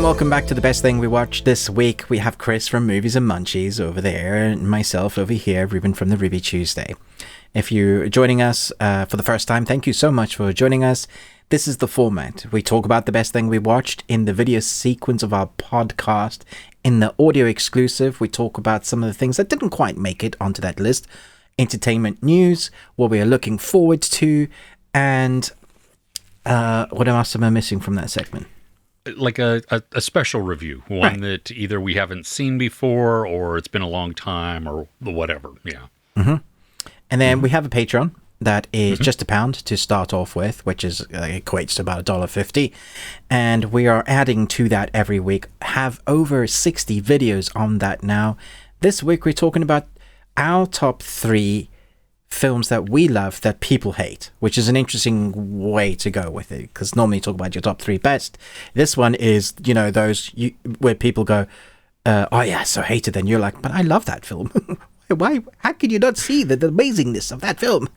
and welcome back to the best thing we watched this week. We have Chris from Movies and Munchies over there, and myself over here, Ruben from the Ruby Tuesday. If you're joining us for the first time, thank you so much for joining us. This is the format. We talk about the best thing we watched in the video sequence of our podcast. In the audio exclusive, we talk about some of the things that didn't quite make it onto that list. Entertainment news, what we are looking forward to, and what else am I missing from that segment? Like a special review, one that either we haven't seen before or it's been a long time or whatever. Yeah. Mm-hmm. And then we have a Patreon that is just £1 to start off with, which is equates to about $1.50. And we are adding to that every week. Have over 60 videos on that now. This week we're talking about our top 3 films that we love that people hate, which is an interesting way to go with it, because normally you talk about your top 3 best. This one is, you know, those where people go, oh yeah, so hated, and you're like, but I love that film. Why? How could you not see the amazingness of that film?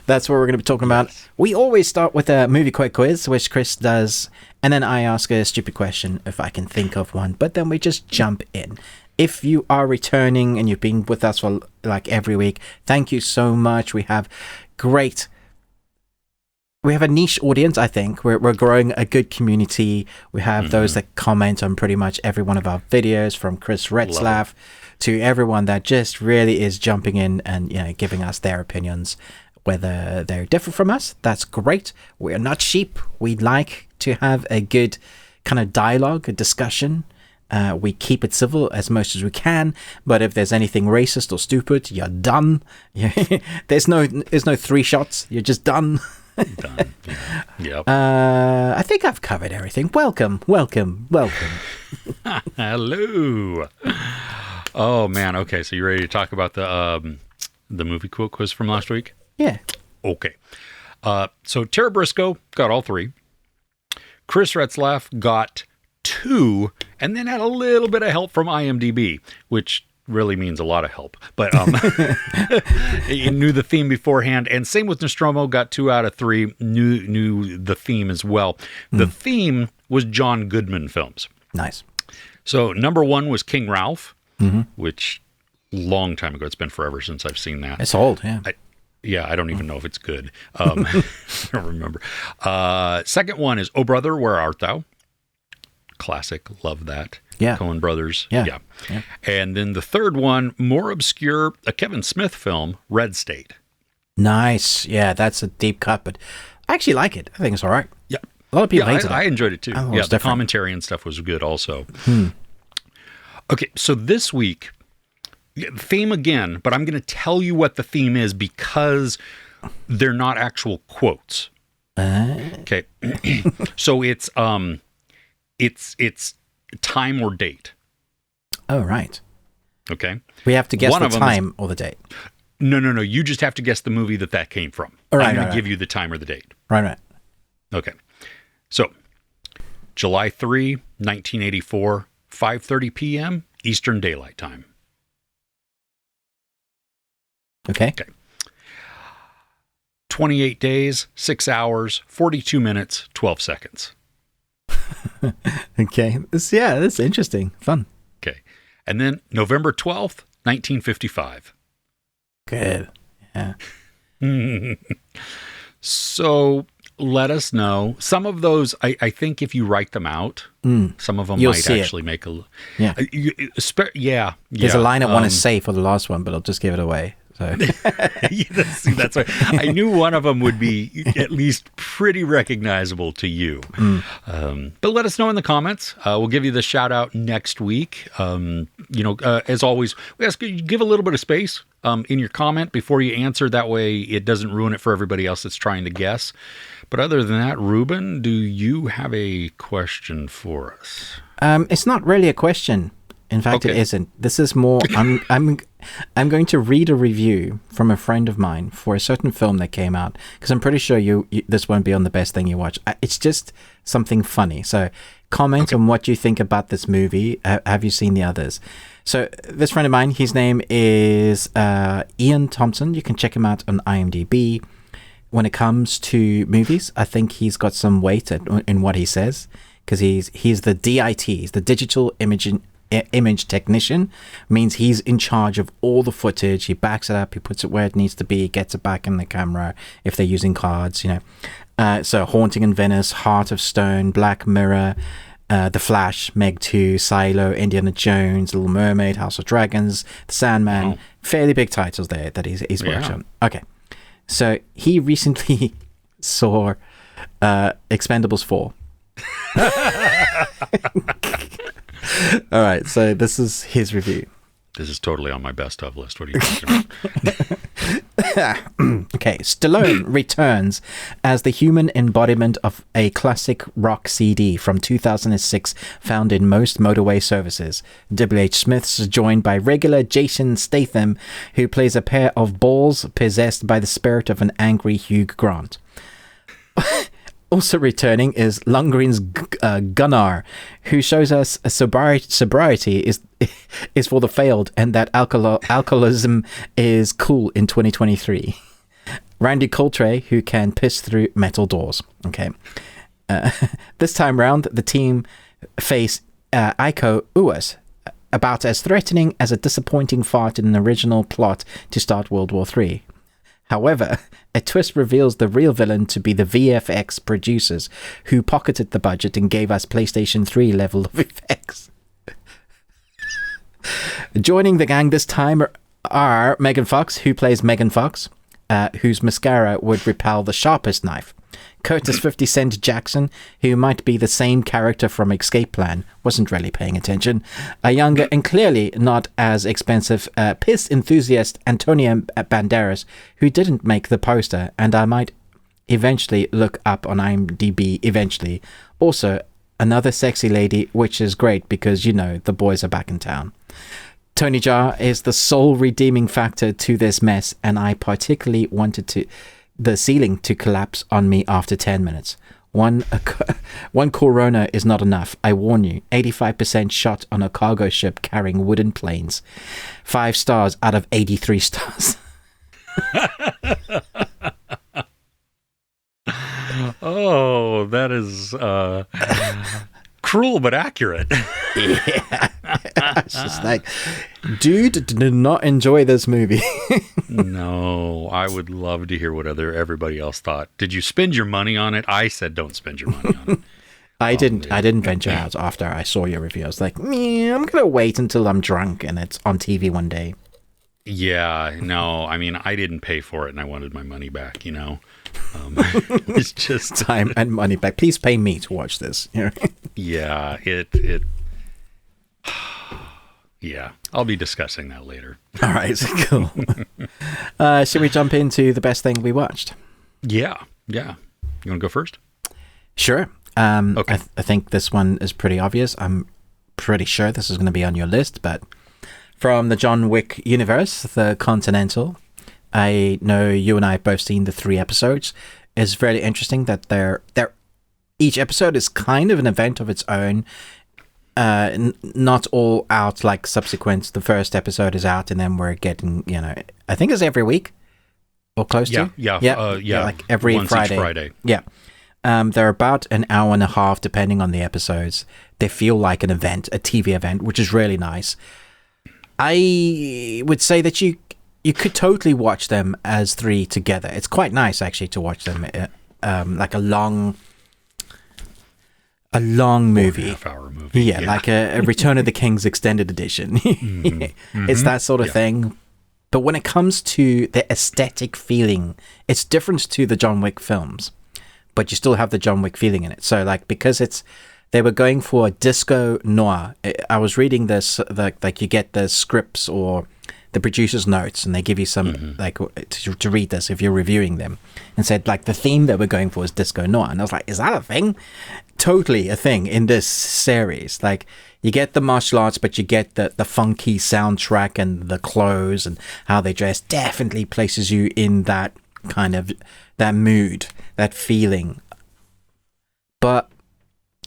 That's what we're going to be talking about. We always start with a movie quick quiz, which Chris does, and then I ask a stupid question if I can think of one, but then we just jump in. If you are returning and you've been with us for like every week, thank you so much. We have a niche audience, I think. We're growing a good community. We have those that comment on pretty much every one of our videos, from Chris Retzlaff to everyone that just really is jumping in and, you know, giving us their opinions, whether they're different from us. That's great. We're not sheep. We like to have a good kind of dialogue, a discussion. We keep it civil as much as we can, but if there's anything racist or stupid, you're done. There's no 3 shots. You're just done. Done. Yeah. Yep. I think I've covered everything. Welcome. Hello. Oh man. Okay. So you ready to talk about the movie quote quiz from last week? Yeah. Okay. So Tara Briscoe got all 3. Chris Retzlaff got 2, and then had a little bit of help from IMDb, which really means a lot of help. But he knew the theme beforehand, and same with Nostromo, got 2 out of 3, knew the theme as well. The theme was John Goodman films. Nice. So number 1 was King Ralph, which long time ago. It's been forever since I've seen that. It's old, yeah. I don't even know if it's good. I don't remember. Second one is Oh Brother, Where Art Thou? Classic, love that. Yeah. Coen Brothers. Yeah. And then the third one, more obscure, a Kevin Smith film, Red State. Nice. Yeah, that's a deep cut, but I actually like it. I think it's all right. Yeah. A lot of people hated it. I enjoyed it too. Oh, yeah, the commentary and stuff was good also. Okay, so this week, theme again, but I'm going to tell you what the theme is because they're not actual quotes. Okay. So it's time or date. Oh, right. Okay. We have to guess the time or the date. No. You just have to guess the movie that came from. All right, I'm going to give you the time or the date. Right. Okay. So, July 3, 1984, 5:30 p.m. Eastern Daylight Time. Okay. 28 days, 6 hours, 42 minutes, 12 seconds. Okay. That's interesting. Fun. Okay. And then November 12th, 1955. Good. Yeah. So let us know. Some of those, I think if you write them out, some of them might actually make a... Yeah. Yeah. There's a line I want to say for the last one, but I'll just give it away. So. That's right. I knew one of them would be at least pretty recognizable to you. But let us know in the comments. We'll give you the shout out next week. As always, we ask you give a little bit of space in your comment before you answer. That way it doesn't ruin it for everybody else that's trying to guess. But other than that, Ruben, do you have a question for us? It's not really a question. In fact, It isn't. This is more. I'm going to read a review from a friend of mine for a certain film that came out, because I'm pretty sure you this won't be on the best thing you watch. It's just something funny. So comment on what you think about this movie. Have you seen the others? So this friend of mine, his name is Ian Thompson. You can check him out on IMDb. When it comes to movies, I think he's got some weight in what he says. because he's the DIT, he's the digital image technician, means he's in charge of all the footage. He backs it up, he puts it where it needs to be, gets it back in the camera if they're using cards, so Haunting in Venice, Heart of Stone, Black Mirror, The Flash, Meg 2, Silo, Indiana Jones, Little Mermaid, House of Dragons, The Sandman. Wow. Fairly big titles there that he's worked on. Okay, so he recently saw Expendables 4. All right, so this is his review. This is totally on my best of list. What are you talking about? Okay, Stallone returns as the human embodiment of a classic rock CD from 2006 found in most motorway services. W.H. Smith's joined by regular Jason Statham, who plays a pair of balls possessed by the spirit of an angry Hugh Grant. Also returning is Lundgren's Gunnar, who shows us sobriety is for the failed and that alcoholism is cool in 2023. Randy Coltrane, who can piss through metal doors. Okay. This time round, the team face Iko Uwais, about as threatening as a disappointing fart in an original plot to start World War III. However, a twist reveals the real villain to be the VFX producers, who pocketed the budget and gave us PlayStation 3 level of effects. Joining the gang this time are Megan Fox, who plays Megan Fox, whose mascara would repel the sharpest knife. Curtis 50 Cent Jackson, who might be the same character from Escape Plan, wasn't really paying attention. A younger and clearly not as expensive piss enthusiast Antonio Banderas, who didn't make the poster, and I might eventually look up on IMDb eventually. Also, another sexy lady, which is great because, the boys are back in town. Tony Jaa is the sole redeeming factor to this mess, and I particularly wanted the ceiling to collapse on me after 10 minutes. One Corona is not enough. I warn you. 85% shot on a cargo ship carrying wooden planes. 5 stars out of 83 stars. Oh, that is cruel but accurate. Yeah. It's just like, dude did not enjoy this movie. No, I would love to hear what everybody else thought. Did you spend your money on it? I said don't spend your money on it. I didn't venture out after I saw your review. I was like, I'm gonna wait until I'm drunk and it's on TV one day. Yeah, no, I mean, I didn't pay for it and I wanted my money back, It's just time and money back. Please pay me to watch this. Yeah, yeah, I'll be discussing that later. All right, cool. Should we jump into the best thing we watched? Yeah. You want to go first? Sure. Okay. I think this one is pretty obvious. I'm pretty sure this is going to be on your list, but from the John Wick universe, the Continental, I know you and I have both seen the 3 episodes. It's very interesting that each episode is kind of an event of its own. Not all out like subsequent. The first episode is out and then we're getting, I think it's every week or close to. Yeah. Like every Once Friday. Each Friday. Yeah. They're about an hour and a half depending on the episodes. They feel like an event, a TV event, which is really nice. I would say that you could totally watch them as 3 together. It's quite nice actually to watch them like a long movie. 4.5-hour movie. Yeah, like a Return of the King's extended edition. Mm-hmm. It's that sort of thing. But when it comes to the aesthetic feeling, it's different to the John Wick films, but you still have the John Wick feeling in it. So like, because they were going for a disco noir. I was reading this, like you get the scripts or the producer's notes and they give you some like to read this if you're reviewing them, and said like the theme that we're going for is disco noir, and I was like, is that a thing? Totally a thing in this series. Like you get the martial arts, but you get the funky soundtrack and the clothes and how they dress definitely places you in that kind of that mood, that feeling. But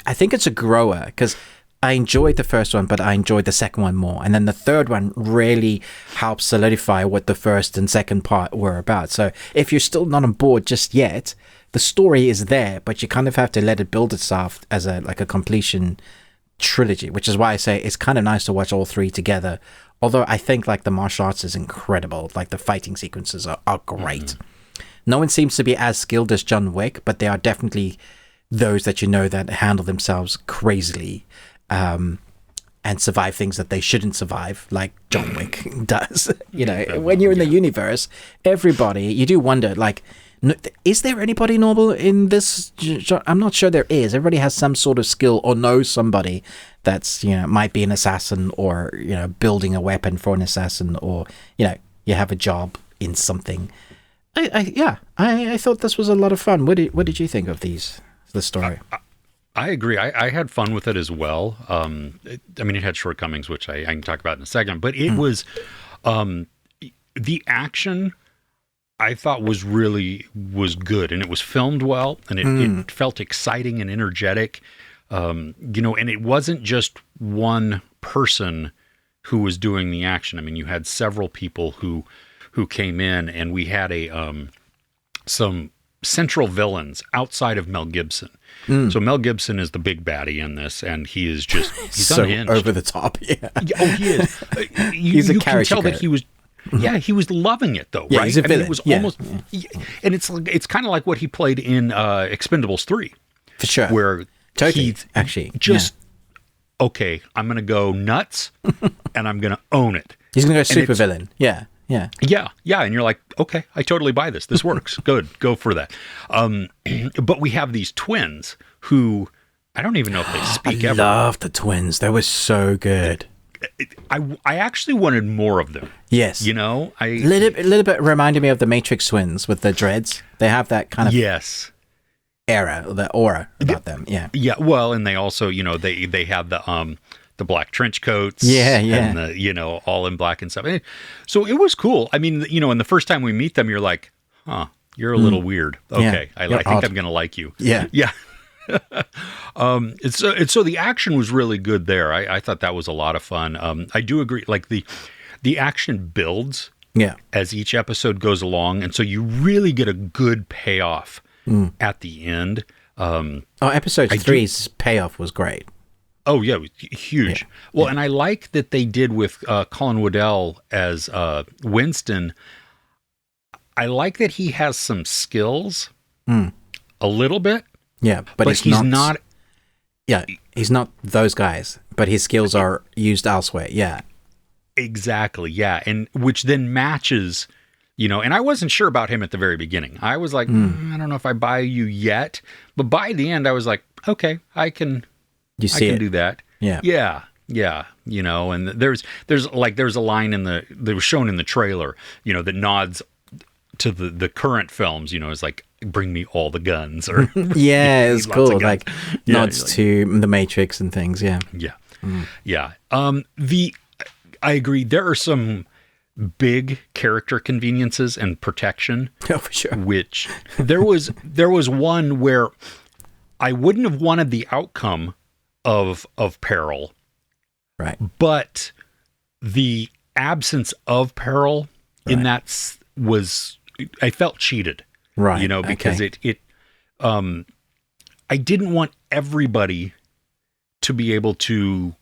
I think it's a grower because I enjoyed the first one, but I enjoyed the second one more. And then the third one really helps solidify what the first and second part were about. So if you're still not on board just yet, the story is there, but you kind of have to let it build itself as a completion trilogy, which is why I say it's kind of nice to watch all three together. Although I think like the martial arts is incredible, like the fighting sequences are great. No one seems to be as skilled as John Wick, but they are definitely those that that handle themselves crazily and survive things that they shouldn't survive, like John Wick does. When you're in the universe, everybody, you do wonder, like, is there anybody normal in this? I'm not sure there is. Everybody has some sort of skill or knows somebody that's, might be an assassin or, building a weapon for an assassin or, you have a job in something. I thought this was a lot of fun. What did you think of the story? I agree. I had fun with it as well. It had shortcomings, which I can talk about in a second, but it was, the action I thought was good, and it was filmed well, and it felt exciting and energetic. And it wasn't just one person who was doing the action. I mean, you had several people who came in, and we had some central villains outside of Mel Gibson. So Mel Gibson is the big baddie in this, and he's so unhinged. Over the top. Yeah. Oh, he is. He's a you character. can tell that he was. Yeah, he was loving it though, yeah, right? He's a villain. It was almost, and it's kind of like what he played in Expendables 3, for sure. Where totally, he actually just okay, I'm gonna go nuts, and I'm gonna own it. He's gonna go super villain. Yeah. And you're like, okay, I totally buy this. This works. Good, go for that. But we have these twins who I don't even know if they speak ever. I love the twins. They were so good. I actually wanted more of them. Yes. A little bit reminded me of the Matrix twins with the dreads. They have that kind of the aura about them. Yeah. Yeah. Well, and they also, they have the black trench coats. Yeah. And all in black and stuff. So it was cool. I mean, and the first time we meet them, you're like, huh, you're a little weird. Okay. I think I'm going to like you. Yeah. Yeah. So the action was really good there. I thought that was a lot of fun. I do agree. Like the action builds as each episode goes along. And so you really get a good payoff at the end. Episode 3's payoff was great. Oh yeah, it was huge. Yeah. Well, and I like that they did with Colin Waddell as Winston. I like that he has some skills a little bit. Yeah, but he's not. Yeah, he's not those guys, but his skills are used elsewhere. Yeah, exactly. Yeah, and which then matches, And I wasn't sure about him at the very beginning. I was like, I don't know if I buy you yet. But by the end, I was like, okay, I can. You see, I can do that. Yeah. And there's a line that was shown in the trailer, that nods to the current films. It's like, bring me all the guns, or it's cool, like nods to the Matrix and things. Yeah. I agree. There are some big character conveniences and protection. Oh, for sure. Which there was one where I wouldn't have wanted the outcome of peril, right? But the absence of peril in that I felt cheated, right? Because I didn't want everybody to be able to,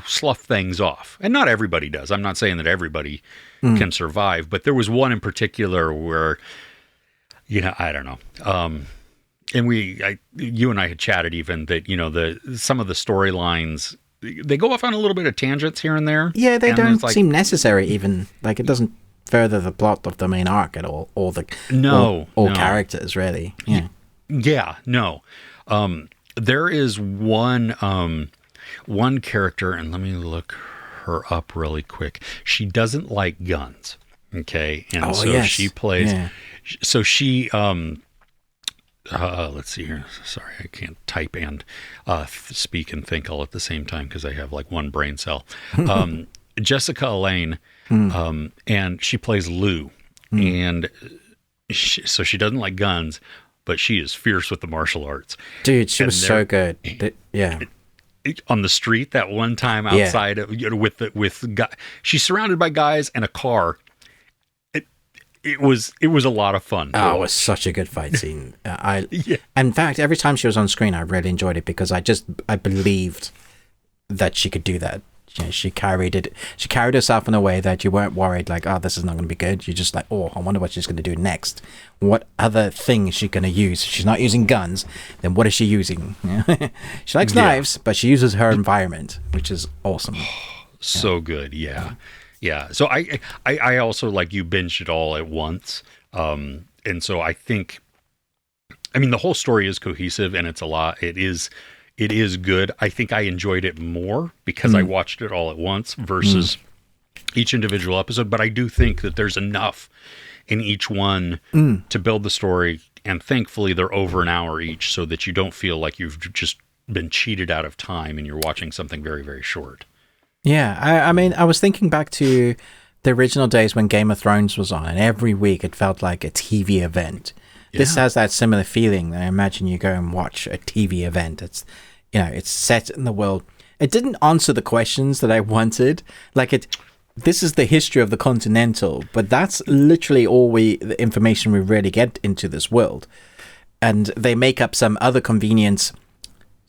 slough things off, and not everybody does. I'm not saying that everybody can survive, but there was one in particular where, I don't know. And you and I had chatted even that, some of the storylines, they go off on a little bit of tangents here and there. Yeah, they don't seem necessary even. Like, it doesn't further the plot of the main arc at all. All characters, really. Yeah. Yeah, no. There is one character, and let me look her up really quick. She doesn't like guns. Okay. And she plays, so she, let's see here. Sorry, I can't type and speak and think all at the same time because I have like one brain cell. Jessica Elaine, and she plays Lou, and so she doesn't like guns, but she is fierce with the martial arts. Dude, she was so good. On the street that one time outside, with she's surrounded by guys and a car. it was a lot of fun. Oh, it was such a good fight scene. Yeah. In fact, every time she was on screen, I really enjoyed it because I believed that she could do that. You know, she carried herself in a way that you weren't worried like, oh, this is not going to be good. You're just like, oh, I wonder what she's going to do next. What other thing is she going to use? If she's not using guns, then what is she using? She likes knives, but she uses her environment, which is awesome. So good. Yeah. So I also, like you, binged it all at once. And so I think, I mean, the whole story is cohesive and it's a lot. It is good. I think I enjoyed it more because I watched it all at once versus each individual episode. But I do think that there's enough in each one to build the story. And thankfully, they're over an hour each so that you don't feel like you've just been cheated out of time and you're watching something very, very short. Yeah, I mean, I was thinking back to the original days when Game of Thrones was on, and every week it felt like a TV event. Yeah. This has that similar feeling. I imagine you go and watch a TV event. It's, you know, it's set in the world. It didn't answer the questions that I wanted. This is the history of the Continental, but that's literally all the information we really get into this world. And they make up some other convenience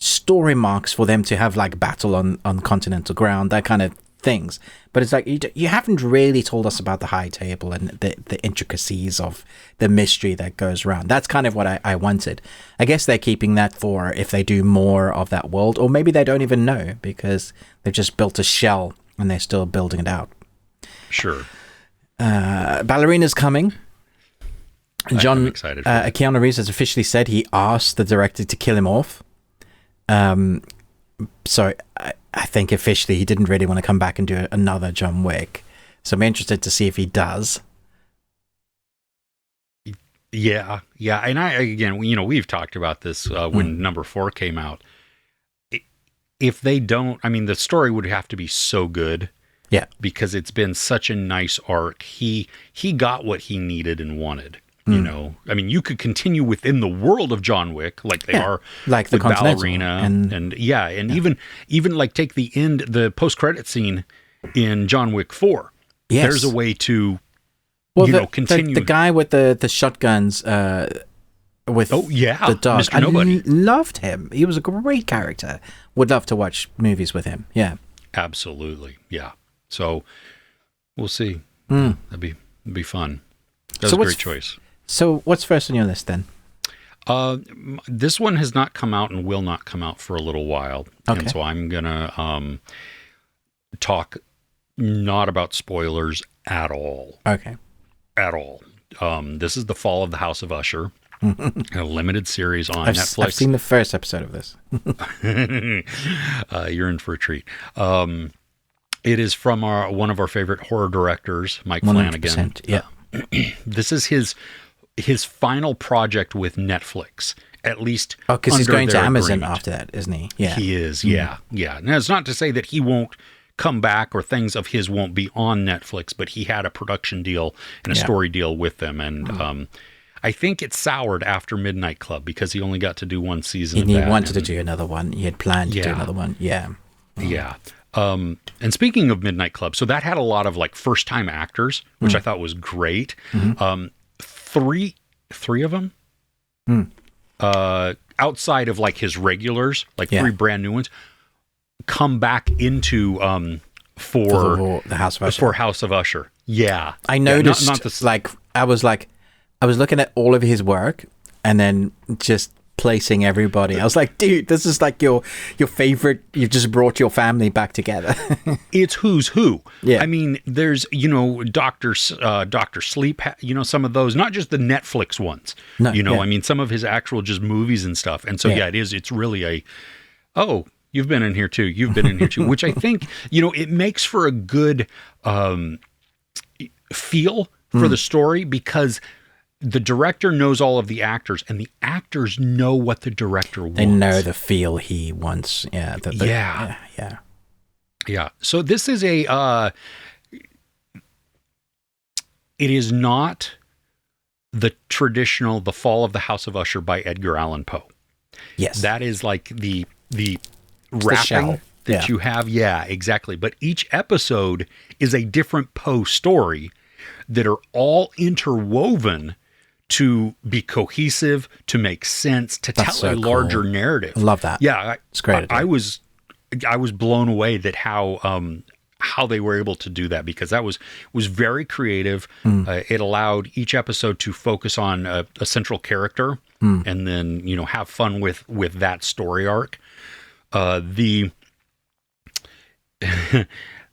story marks for them to have like battle on continental ground, that kind of things. But it's like you haven't really told us about the high table and the intricacies of the mystery that goes around. That's kind of what I wanted. I guess they're keeping that for if they do more of that world, or maybe they don't even know because they've just built a shell and they're still building it out. Sure. Ballerina's coming. I'm excited for that. Keanu Reeves has officially said he asked the director to kill him off. So I think officially he didn't really want to come back and do another John Wick. So I'm interested to see if he does. Yeah. And again, we've talked about this when number 4 came out. If they don't, I mean, the story would have to be so good. Yeah. Because it's been such a nice arc. He got what he needed and wanted. You know, I mean, you could continue within the world of John Wick, like they are, like the Ballerina, and even like take the post-credit scene in John Wick 4. Yes. There's a way to, continue. The guy with the shotguns, with the dog, Mr. Nobody. I loved him. He was a great character. Would love to watch movies with him. Yeah, absolutely. Yeah. So we'll see. That'd be fun. That's a great choice. So what's first on your list then? This one has not come out and will not come out for a little while. Okay. And so I'm going to talk not about spoilers at all. Okay. At all. This is The Fall of the House of Usher, a limited series on Netflix. I've seen the first episode of this. You're in for a treat. It is from one of our favorite horror directors, Mike Flanagan. Yeah. This is his final project with Netflix, at least. Oh, because he's going to Amazon agreement. After that, isn't he? Yeah, he is. Yeah. Now it's not to say that he won't come back or things of his won't be on Netflix, but he had a production deal and a story deal with them, and I think it soured after Midnight Club because he only got to do one season. He wanted to do another one. He had planned to do another one. Yeah. Yeah. And speaking of Midnight Club, so that had a lot of like first time actors, which I thought was great. Three of them, outside of like his regulars, like 3 brand new ones, come back into for the House of Usher. For House of Usher. Yeah, I noticed. I was looking at all of his work and then just placing everybody. I was like, dude, this is like your favorite. You just brought your family back together. It's who's who. Yeah. I mean, there's Doctor Sleep. Some of those, not just the Netflix ones. No, I mean, some of his actual just movies and stuff. And so it is. It's really you've been in here too. You've been in here too. Which I think it makes for a good feel for the story because the director knows all of the actors, and the actors know what the director wants. They know the feel he wants. Yeah. Yeah. So this is it is not the traditional The Fall of the House of Usher by Edgar Allan Poe. Yes. That is like the wrapping that you have. Yeah, exactly. But each episode is a different Poe story. that are all interwoven to be cohesive, to make sense, to tell a larger narrative. I love that. Yeah, it's great. I was blown away that how they were able to do that, because that was very creative. It allowed each episode to focus on a central character, and then have fun with that story arc.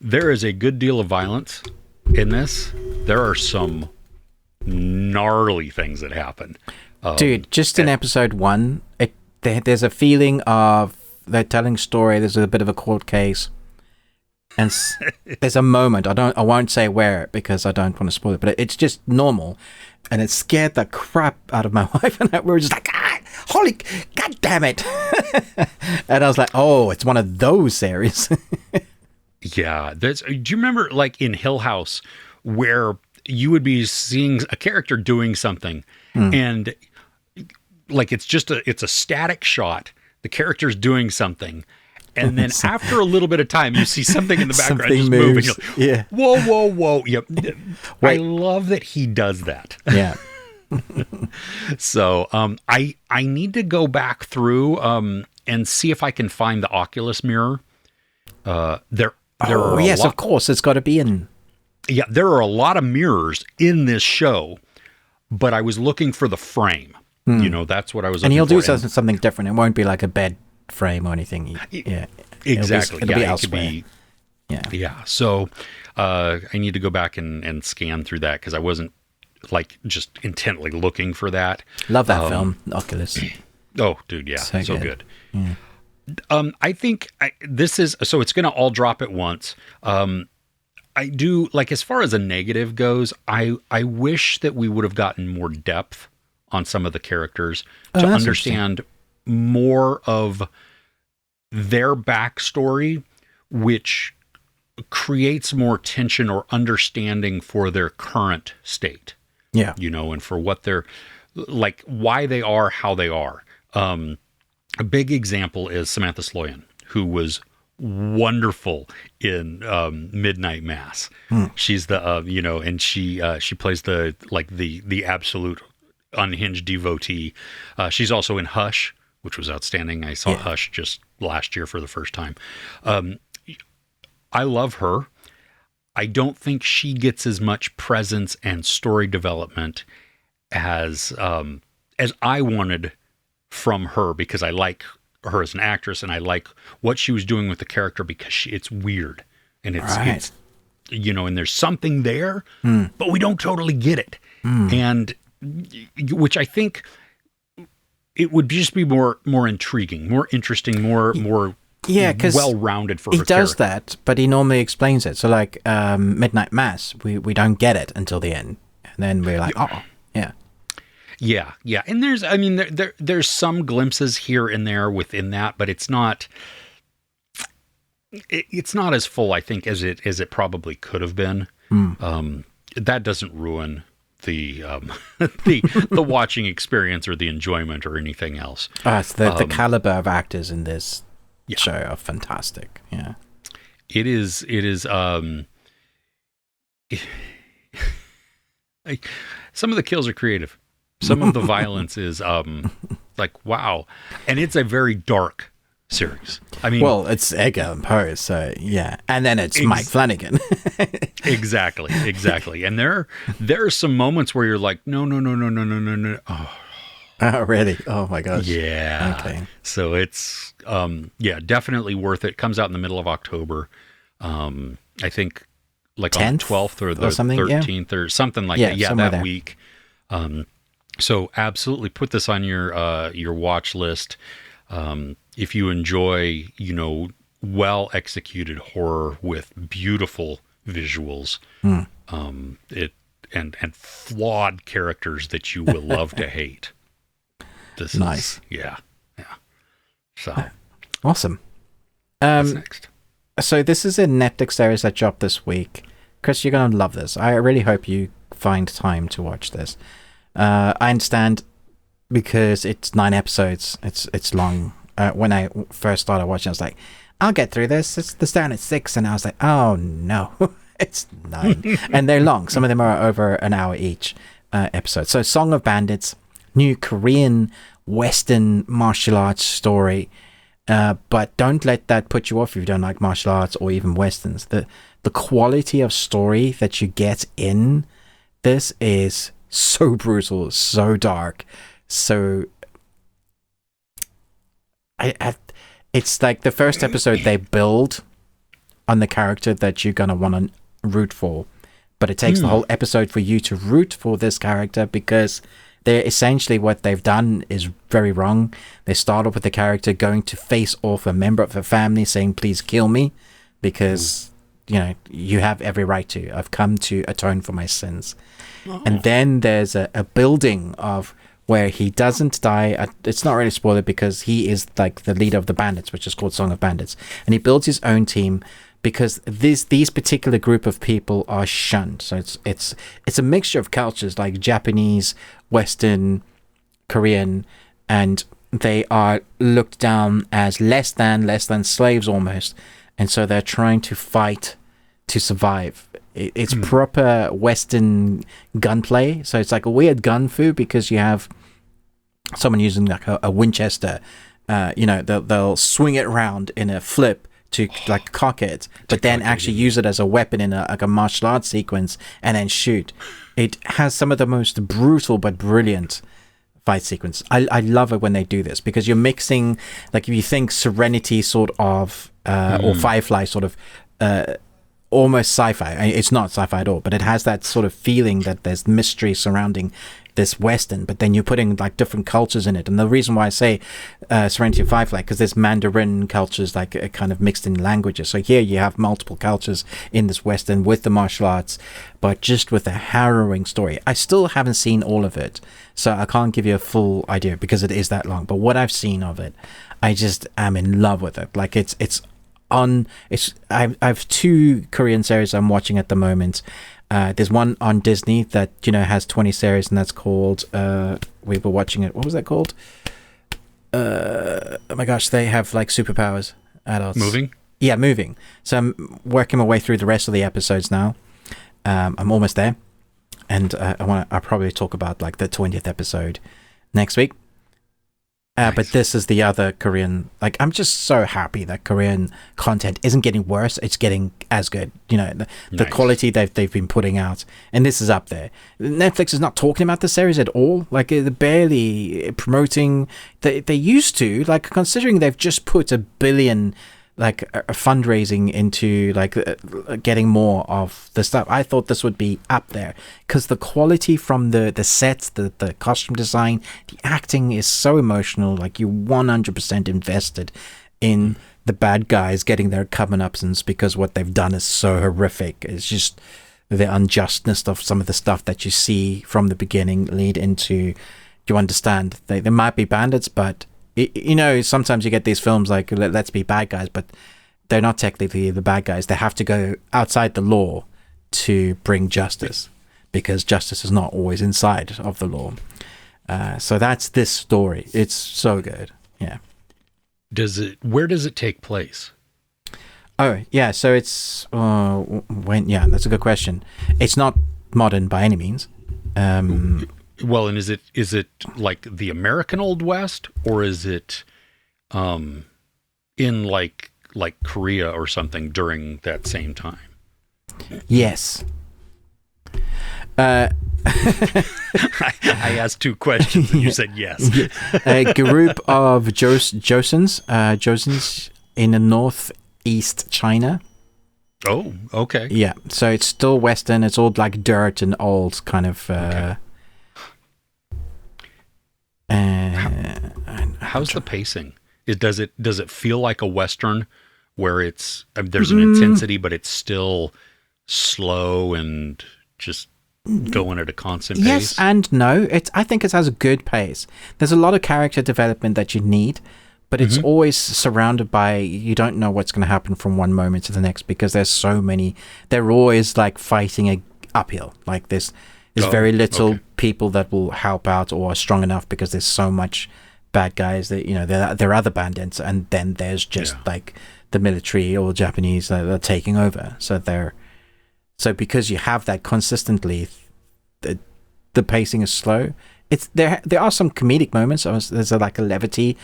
There is a good deal of violence in this. There are some gnarly things that happen. Dude, just in episode 1, there's a feeling of they're telling story. There's a bit of a court case, and there's a moment. I won't say where because I don't want to spoil it, but it's just normal, and it scared the crap out of my wife and I. We were just like, holy god damn it. And I was like, oh, it's one of those series. Yeah, do you remember like in Hill House where you would be seeing a character doing something and like it's a static shot, the character's doing something, and then after a little bit of time you see something in the background just moving. Like, yeah. Whoa. Yep. I love that he does that. Yeah. So I need to go back through and see if I can find the Oculus mirror. There are of course, it's got to be in. Yeah, there are a lot of mirrors in this show, but I was looking for the frame. That's what I was looking for. And he'll do something different. It won't be like a bed frame or anything. Yeah, exactly. It'll be elsewhere. Yeah. So I need to go back and scan through that because I wasn't like just intently looking for that. Love that film, Oculus. Oh, dude, yeah, so good. Yeah. I think this is so. It's going to all drop at once. I do like as far as a negative goes. I wish that we would have gotten more depth on some of the characters to understand more of their backstory, which creates more tension or understanding for their current state. Yeah, and for what they're like, why they are how they are. A big example is Samantha Sloyan, who was wonderful in Midnight Mass. She's the and she plays the absolute unhinged devotee. She's also in Hush, which was outstanding. I saw Hush just last year for the first time. I love her. I don't think she gets as much presence and story development as I wanted from her, because I like her as an actress and I like what she was doing with the character, because it's weird and it's and there's something there, but we don't totally get it. And which I think it would just be more intriguing, more interesting, more well-rounded for her. He does that, but he normally explains it. So like Midnight Mass, we don't get it until the end, and then we're like, oh, yeah. Yeah, and there's some glimpses here and there within that, but it's not as full, I think, as it probably could have been. That doesn't ruin the the watching experience or the enjoyment or anything else. The caliber of actors in this show are fantastic. Yeah, it is. Some of the kills are creative. Some of the violence is like, wow. And it's a very dark series. I mean, well, it's Edgar Poe, so yeah. And then it's Mike Flanagan. Exactly. And there are some moments where you're like, no. Oh, really? Oh my gosh. Yeah. Okay. So it's definitely worth it. Comes out in the middle of October. I think like 10th? On the 12th or the 13th or something like that. Yeah, that week. So absolutely put this on your watch list. If you enjoy, well executed horror with beautiful visuals, and flawed characters that you will love to hate. This nice. Is yeah. So awesome. What's next? So this is a Netflix series that dropped this week. Chris, you're gonna love this. I really hope you find time to watch this. I understand because it's 9 episodes. It's long. When I first started watching, I was like, I'll get through this. It's down at 6, and I was like, oh no. It's 9. And they're long. Some of them are over an hour each episode. So Song of Bandits, new Korean Western martial arts story. But don't let that put you off if you don't like martial arts or even Westerns. The quality of story that you get in this is so brutal, so dark. So it's like the first episode they build on the character that you're going to want to root for. But it takes the whole episode for you to root for this character because they're essentially what they've done is very wrong. They start off with the character going to face off a member of a family saying, please kill me because, you have every right to. I've come to atone for my sins. Oh. And then there's a building of where he doesn't die. It's not really spoiled because he is like the leader of the Bandits, which is called Song of Bandits. And he builds his own team because these particular group of people are shunned. So it's a mixture of cultures like Japanese, Western, Korean, and they are looked down as less than slaves almost. And so they're trying to fight to survive. It's proper Western gunplay. So it's like a weird gun fu because you have someone using like a Winchester. They'll swing it around in a flip to like cock it, but then actually use it as a weapon in a martial arts sequence and then shoot. It has some of the most brutal but brilliant fight sequence. I love it when they do this because you're mixing, like if you think Serenity sort of or Firefly sort of almost sci-fi. It's not sci-fi at all, but it has that sort of feeling that there's mystery surrounding this Western, but then you're putting like different cultures in it. And the reason why I say Serenity and Firefly, because there's Mandarin cultures like kind of mixed in languages. So here you have multiple cultures in this Western with the martial arts, but just with a harrowing story. I still haven't seen all of it, so I can't give you a full idea because it is that long. But what I've seen of it, I just am in love with it. Like I have 2 Korean series I'm watching at the moment. There's one on Disney that has 20 series, and that's called we were watching it. What was that called? Oh my gosh, they have like superpowers. Adults. Moving? Yeah, Moving. So I'm working my way through the rest of the episodes now. I'm almost there, and I'll probably talk about like the 20th episode next week. Nice. But this is the other Korean, like I'm just so happy that Korean content isn't getting worse, it's getting as good. The Nice. quality they've been putting out, and this is up there. Netflix is not talking about the series at all, like they're barely promoting. They used to, like considering they've just put $1 billion like a fundraising into like getting more of the stuff. I thought this would be up there because the quality from the sets, the costume design, the acting is so emotional. Like you 100% invested in the bad guys getting their comeuppance because what they've done is so horrific. It's just the unjustness of some of the stuff that you see from the beginning lead into, you understand they might be bandits, but sometimes you get these films like let's be bad guys, but they're not technically the bad guys. They have to go outside the law to bring justice because justice is not always inside of the law. So that's this story. It's so good. Yeah. Where does it take place? Oh, yeah. So it's that's a good question. It's not modern by any means. Well, and is it like the American Old West, or is it in like Korea or something during that same time? Yes. I asked 2 questions and you said yes. A group of Joseons in the northeast China. Oh, okay. Yeah, so it's still Western. It's all like dirt and old kind of. Okay. How's the pacing? Does it feel like a Western where there's an intensity, but it's still slow and just going at a constant pace? Yes and no. I think it has a good pace. There's a lot of character development that you need, but it's always surrounded by, you don't know what's going to happen from one moment to the next because there's so many. They're always like fighting uphill. Like there's very little people that will help out or are strong enough because there's so much bad guys that there are other bandits, and then there's just like the military or Japanese that are taking over. So So because you have that consistently, the pacing is slow. It's there are some comedic moments. There's like a levity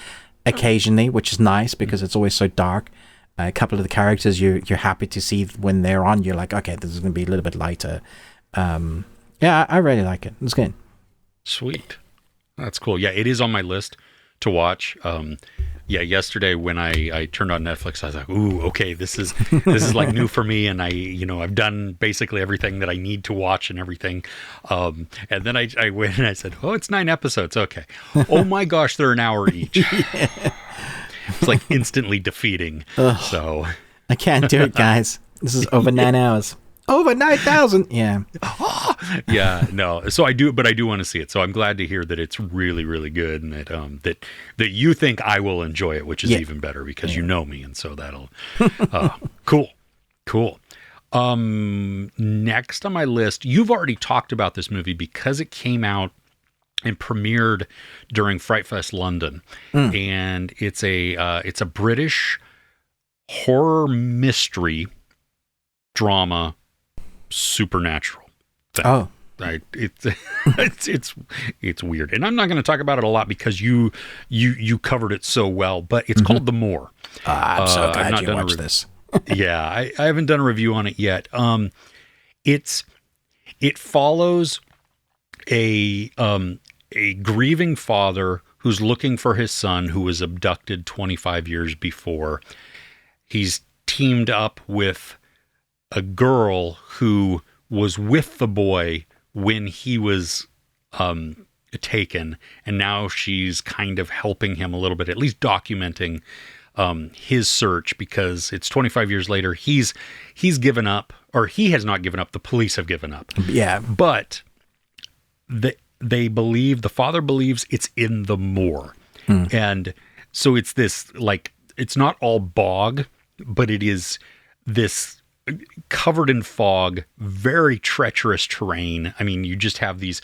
occasionally, which is nice because it's always so dark. A couple of the characters you're happy to see when they're on. You're like, okay, this is going to be a little bit lighter. Yeah, I really like it. It's good. Sweet. That's cool. Yeah, it is on my list to watch. Yeah, yesterday when I turned on Netflix, I was like, ooh, okay, this is like new for me, and I've done basically everything that I need to watch and everything. And then I went and I said, oh, it's 9 episodes. Okay. Oh my gosh, they're an hour each. Yeah. It's like instantly defeating. Ugh, so I can't do it, guys. This is over 9 hours. Over 9,000. Yeah. Yeah, no. So I do want to see it. So I'm glad to hear that it's really, really good, and that you think I will enjoy it, which is even better because you know me, and so that'll cool. Next on my list, you've already talked about this movie because it came out and premiered during Fright Fest London, and it's a British horror mystery drama supernatural thing. Oh, it's weird, and I'm not going to talk about it a lot because you covered it so well. But it's called The Moor. I'm so glad you watched this. Yeah, I haven't done a review on it yet. It follows a grieving father who's looking for his son who was abducted 25 years before. He's teamed up with a girl who was with the boy when he was taken, and now she's kind of helping him a little bit, at least documenting his search, because it's 25 years later. He's given up, or he has not given up. The police have given up. Yeah, but the father believes it's in the moor. And so it's this, like, it's not all bog, but it is this covered in fog, very treacherous terrain. I mean, you just have these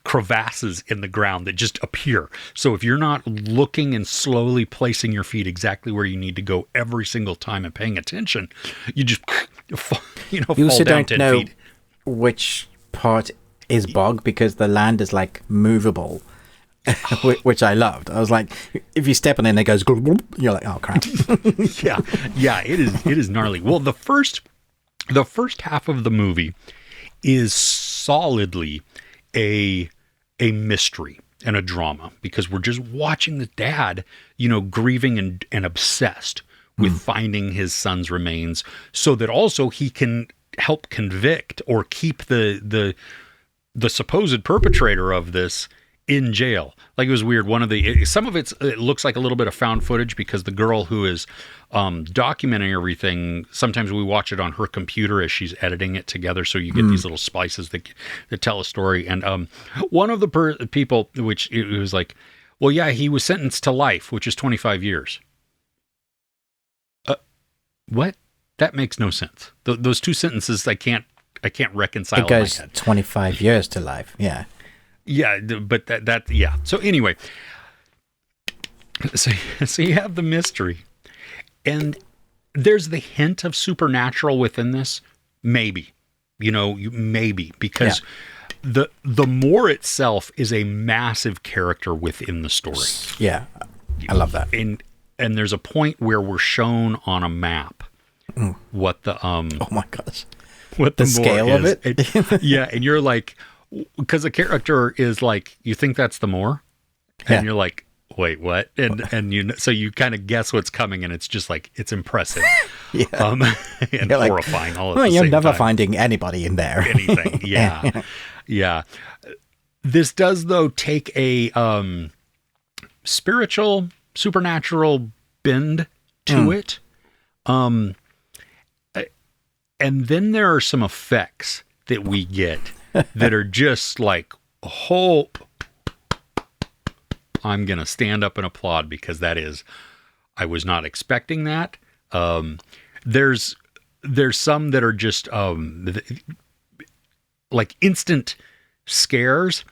crevasses in the ground that just appear. So if you're not looking and slowly placing your feet exactly where you need to go every single time and paying attention, you just, fall also down don't 10 know feet. Which part is bog because the land is like movable, which I loved. I was like, if you step on it and it goes, you're like, oh crap. yeah, it is gnarly. Well, the first half of the movie is solidly a mystery and a drama, because we're just watching the dad, grieving and obsessed with finding his son's remains, so that also he can help convict or keep the supposed perpetrator of this in jail. Like, it was weird. Some of it looks like a little bit of found footage, because the girl who is documenting everything, sometimes we watch it on her computer as she's editing it together. So you get these little splices that tell a story. And one of the people, which it was like, well, yeah, he was sentenced to life, which is 25 years. What? That makes no sense. Those two sentences, I can't reconcile. It goes in my head. 25 years to life. Yeah. Yeah, but that yeah. So anyway, so you have the mystery, and there's the hint of supernatural within this, maybe, maybe, because the Moor itself is a massive character within the story. Yeah, I love that. And there's a point where we're shown on a map what the oh my gosh, what the Moor scale is. of it. Yeah, and you're like, because the character is like, you think that's the Moor, and you're like, wait, what? And so you kind of guess what's coming, and it's just like, it's impressive, and you're horrifying. All at well, the you're same never time. finding anybody in there. Anything, yeah. This does, though, take a spiritual, supernatural bend to it, and then there are some effects that we get that are just like, hope. I'm going to stand up and applaud, because I was not expecting that. There's some that are just like instant scares,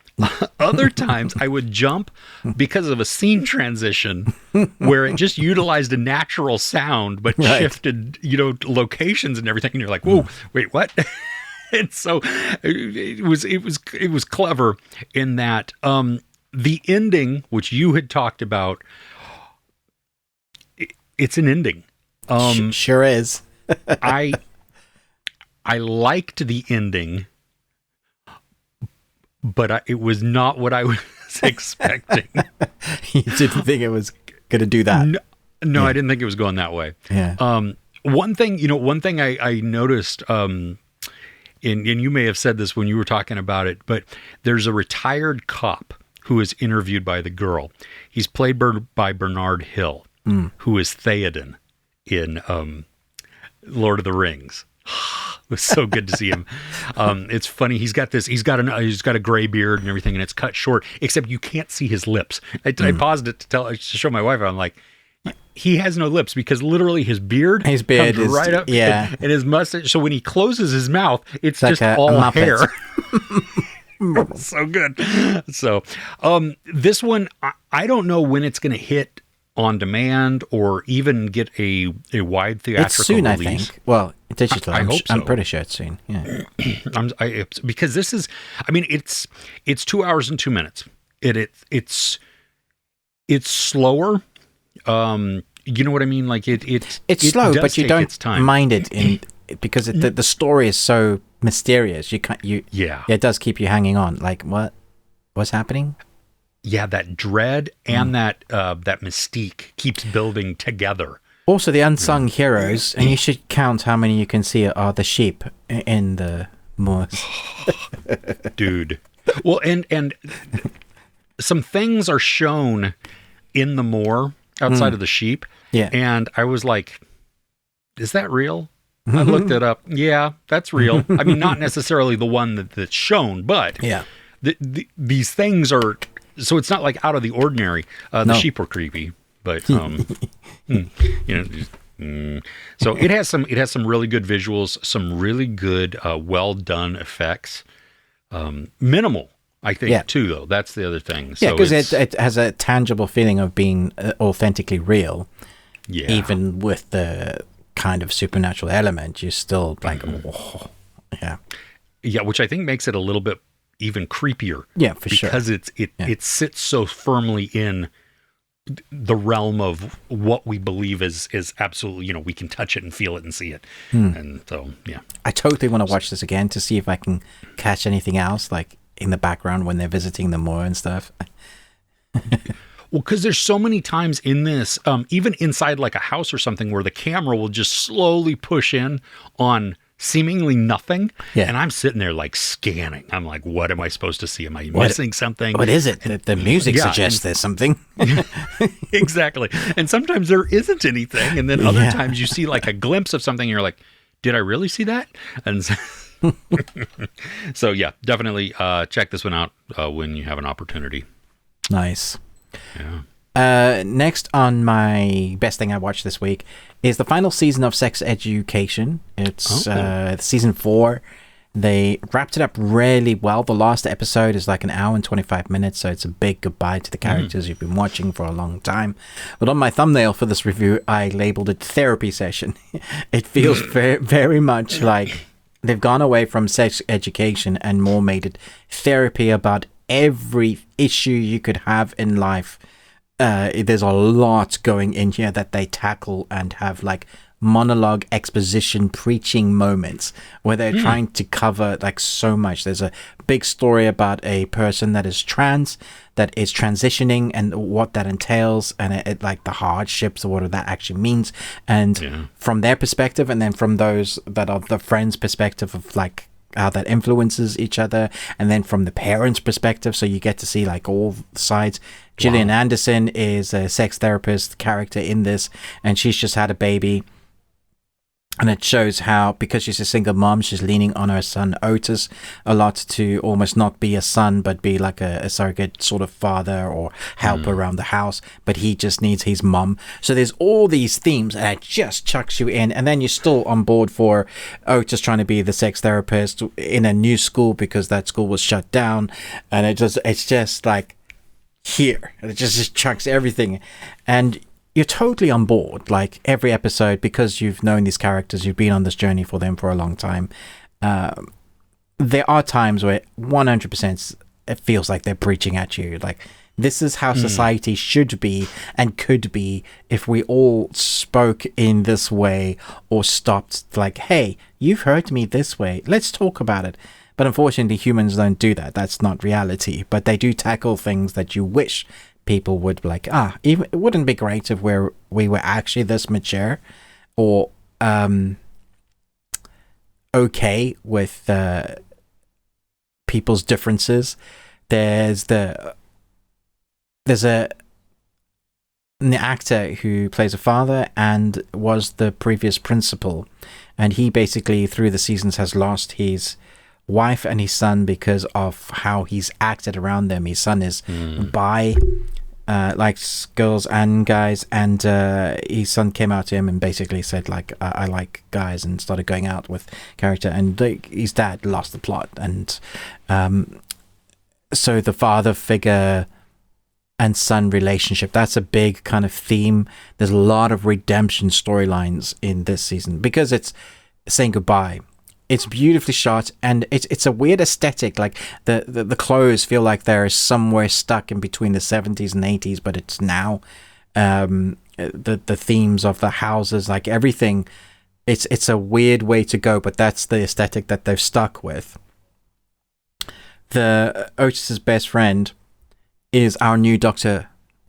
Other times I would jump because of a scene transition where it just utilized a natural sound, but shifted, locations and everything. And you're like, whoa, wait, what? And so it was clever in that the ending, which you had talked about, it's an ending. Sure is. I liked the ending, but it was not what I was expecting. You didn't think it was going to do that? No, I didn't think it was going that way. Yeah. One thing I noticed, and you may have said this when you were talking about it, but there's a retired cop who is interviewed by the girl. He's played by Bernard Hill, who is Theoden in Lord of the Rings. It was so good to see him. It's funny. He's got a gray beard and everything, and it's cut short, except you can't see his lips. I paused it to show my wife. I'm like, he has no lips because literally his beard comes right up, and his mustache. So when he closes his mouth, it's just all hair. So good. So this one, I don't know when it's going to hit on demand or even get a wide theatrical it's soon, release. I think. Well, digital. I hope so. I'm pretty sure it's soon. Yeah. Because this is, it's 2 hours and 2 minutes. It's slower. You know what I mean? Like it's slow, but you don't mind it because the story is so mysterious. It does keep you hanging on. Like what's happening? Yeah, that dread and that mystique keeps building together. Also, the unsung heroes, and you should count how many you can see are the sheep in the moors. Dude. Well, and some things are shown in the moor outside of the sheep. Yeah. And I was like, is that real? I looked it up. Yeah, that's real. I mean, not necessarily the one that's shown, but these things are... So it's not like out of the ordinary. The sheep were creepy, but so it has some really good visuals, some really good well done effects. Minimal, I think, too. Though that's the other thing. Yeah, because it has a tangible feeling of being authentically real. Yeah, even with the kind of supernatural element, you're still like, yeah, which I think makes it a little bit even creepier. Yeah, for sure. Because it sits so firmly in the realm of what we believe is absolutely, we can touch it and feel it and see it. And so, yeah. I totally want to watch this again to see if I can catch anything else, like in the background when they're visiting the moor and stuff. Well, because there's so many times in this, even inside like a house or something, where the camera will just slowly push in on seemingly nothing. Yeah. And I'm sitting there like scanning. I'm like, what am I supposed to see? Am I missing something? What is it? The music suggests there's something. Exactly. And sometimes there isn't anything. And then other times you see like a glimpse of something and you're like, did I really see that? And so yeah, definitely check this one out when you have an opportunity. Nice. Yeah. Next on my best thing I watched this week is the final season of Sex Education. It's season 4. They wrapped it up really well. The last episode is like an hour and 25 minutes, so it's a big goodbye to the characters you've been watching for a long time. But on my thumbnail for this review, I labeled it therapy session. It feels very, very much like they've gone away from sex education and more made it therapy about every issue you could have in life. There's a lot going in here that they tackle and have like monologue, exposition, preaching moments where they're trying to cover like so much. There's a big story about a person that is trans, that is transitioning and what that entails, and it like the hardships or what that actually means, and from their perspective, and then from those that are the friends' perspective of like how that influences each other, and then from the parents' perspective, so you get to see like all sides. Gillian Anderson is a sex therapist character in this, and she's just had a baby. And it shows how, because she's a single mom, she's leaning on her son Otis a lot to almost not be a son, but be like a surrogate sort of father or helper around the house. But he just needs his mom. So there's all these themes, and it just chucks you in. And then you're still on board for Otis trying to be the sex therapist in a new school because that school was shut down. And it's just like here. It just chucks everything. And you're totally on board, like every episode, because you've known these characters, you've been on this journey for them for a long time. There are times where 100% it feels like they're preaching at you. Like, this is how society should be and could be if we all spoke in this way or stopped like, hey, you've hurt me this way. Let's talk about it. But unfortunately, humans don't do that. That's not reality. But they do tackle things that you wish people would be like, even it wouldn't be great if we were actually this mature or okay with people's differences. There's an actor who plays a father and was the previous principal, and he basically through the seasons has lost his wife and his son because of how he's acted around them. His son is bi, likes girls and guys, and his son came out to him and basically said like, I like guys, and started going out with character, and his dad lost the plot. And so the father figure and son relationship, that's a big kind of theme. There's a lot of redemption storylines in this season because it's saying goodbye. It's beautifully shot, and it's a weird aesthetic. Like the clothes feel like they're somewhere stuck in between the 70s and 80s, but it's now. The themes of the houses, like everything, it's a weird way to go, but that's the aesthetic that they've stuck with. The Otis's best friend is our new Doctor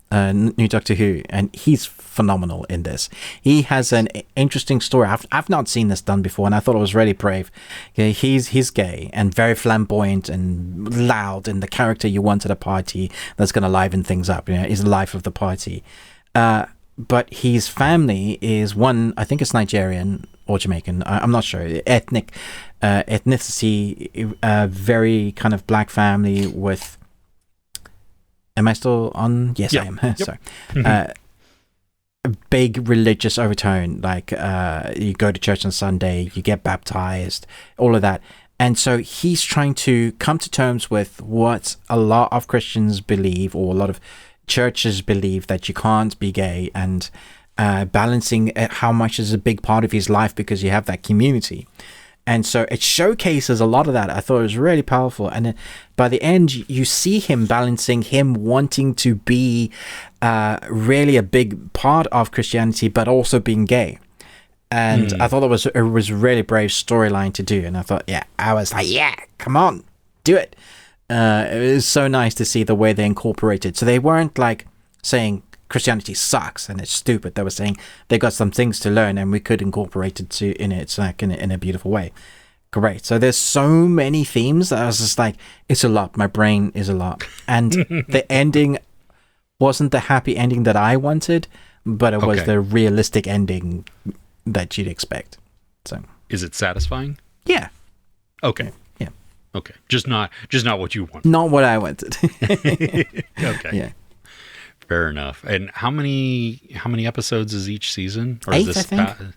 Who, and he's phenomenal in this. He has an interesting story. I've not seen this done before, and I thought it was really brave. Okay, he's gay and very flamboyant and loud, and the character you want at a party that's going to liven things up. You know, is the life of the party. But his family is one, I think it's Nigerian or Jamaican. I'm not sure. Ethnicity, very kind of black family with. Am I still on? Yes, I am. Yep. Sorry. A big religious overtone, like you go to church on Sunday, you get baptized, all of that. And so he's trying to come to terms with what a lot of Christians believe, or a lot of churches believe, that you can't be gay, and balancing how much is a big part of his life because you have that community. And so it showcases a lot of that. I thought it was really powerful. And then by the end, you see him balancing him wanting to be really a big part of Christianity, but also being gay. And I thought it was a really brave storyline to do. And I thought, I was like, come on, do it. It was so nice to see the way they incorporated. So they weren't like saying Christianity sucks and it's stupid. They were saying they got some things to learn, and we could incorporate it in a beautiful way. Great. So there's so many themes that I was just like, it's a lot. My brain is a lot. And the ending wasn't the happy ending that I wanted, but it was the realistic ending that you'd expect. So is it satisfying? Yeah. Okay. Yeah. Okay. Just not what you want. Not what I wanted. Okay. Yeah. Fair enough. And how many episodes is each season? Or 8, is this I think.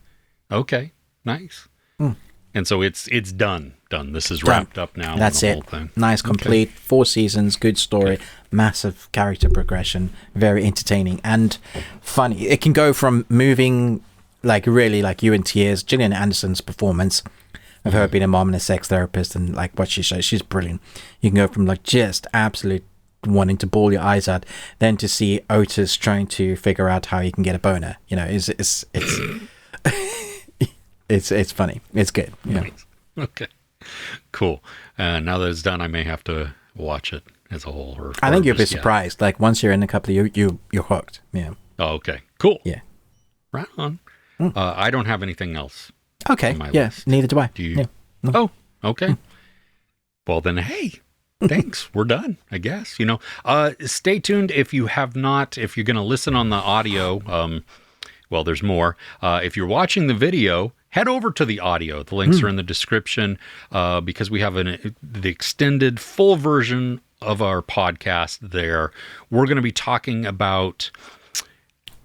Okay, nice. And so it's done. This is Done. wrapped up now. That's the it. Whole thing. Nice, complete 4 seasons, good story, massive character progression, very entertaining and funny. It can go from moving, like really like you in tears. Gillian Anderson's performance of her being a mom and a sex therapist, and like what she shows, she's brilliant. You can go from like just absolute wanting to bawl your eyes out, then to see Otis trying to figure out how he can get a boner. You know, it's it's funny. It's good. Yeah. Nice. Okay. Cool. Now that it's done, I may have to watch it as a whole. I think you'll be surprised. Like once you're in a couple of you're hooked. Yeah. Oh, okay. Cool. Yeah. Right on. I don't have anything else. Okay. On my list. Neither do I. Do you? Yeah. No. Oh, okay. Well then, hey. Thanks. We're done, I guess. You know, stay tuned if you're going to listen on the audio. Well, there's more. If you're watching the video, head over to the audio. The links are in the description because we have the extended full version of our podcast there. We're going to be talking about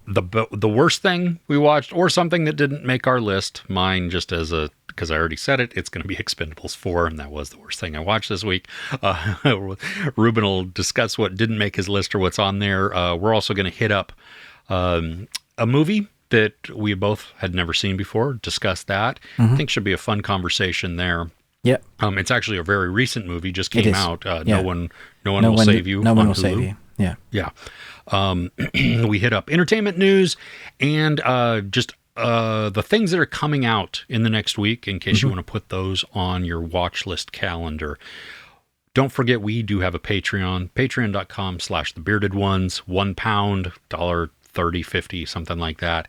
the worst thing we watched or something that didn't make our list. Mine, just as because I already said it, it's going to be Expendables 4, and that was the worst thing I watched this week. Ruben will discuss what didn't make his list or what's on there. We're also going to hit up a movie that we both had never seen before, discuss that. I think should be a fun conversation there. Yeah. It's actually a very recent movie, just came out. No one will one save you. No on one will Hulu. save you. Yeah. Yeah. We hit up entertainment news and just the things that are coming out in the next week, in case you want to put those on your watch list calendar. Don't forget, we do have a Patreon, patreon.com/thebeardedones, £1, $30, $50, something like that.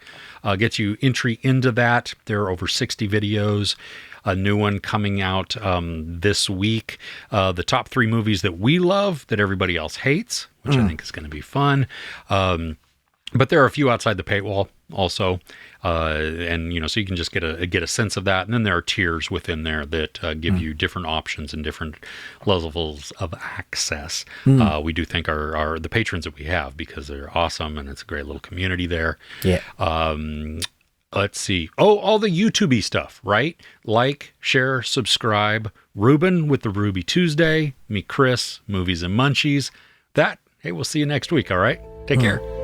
Gets you entry into that. There are over 60 videos. A new one coming out this week. The top 3 movies that we love that everybody else hates, which I think is going to be fun. But there are a few outside the paywall also. And, so you can just get a sense of that. And then there are tiers within there that give you different options and different levels of access. We do thank the patrons that we have because they're awesome and it's a great little community there. Yeah. Let's see. Oh, all the YouTube-y stuff, right? Like, share, subscribe. Ruben with the Ruby Tuesday. Me, Chris, Movies and Munchies. Hey, we'll see you next week, all right? Take care.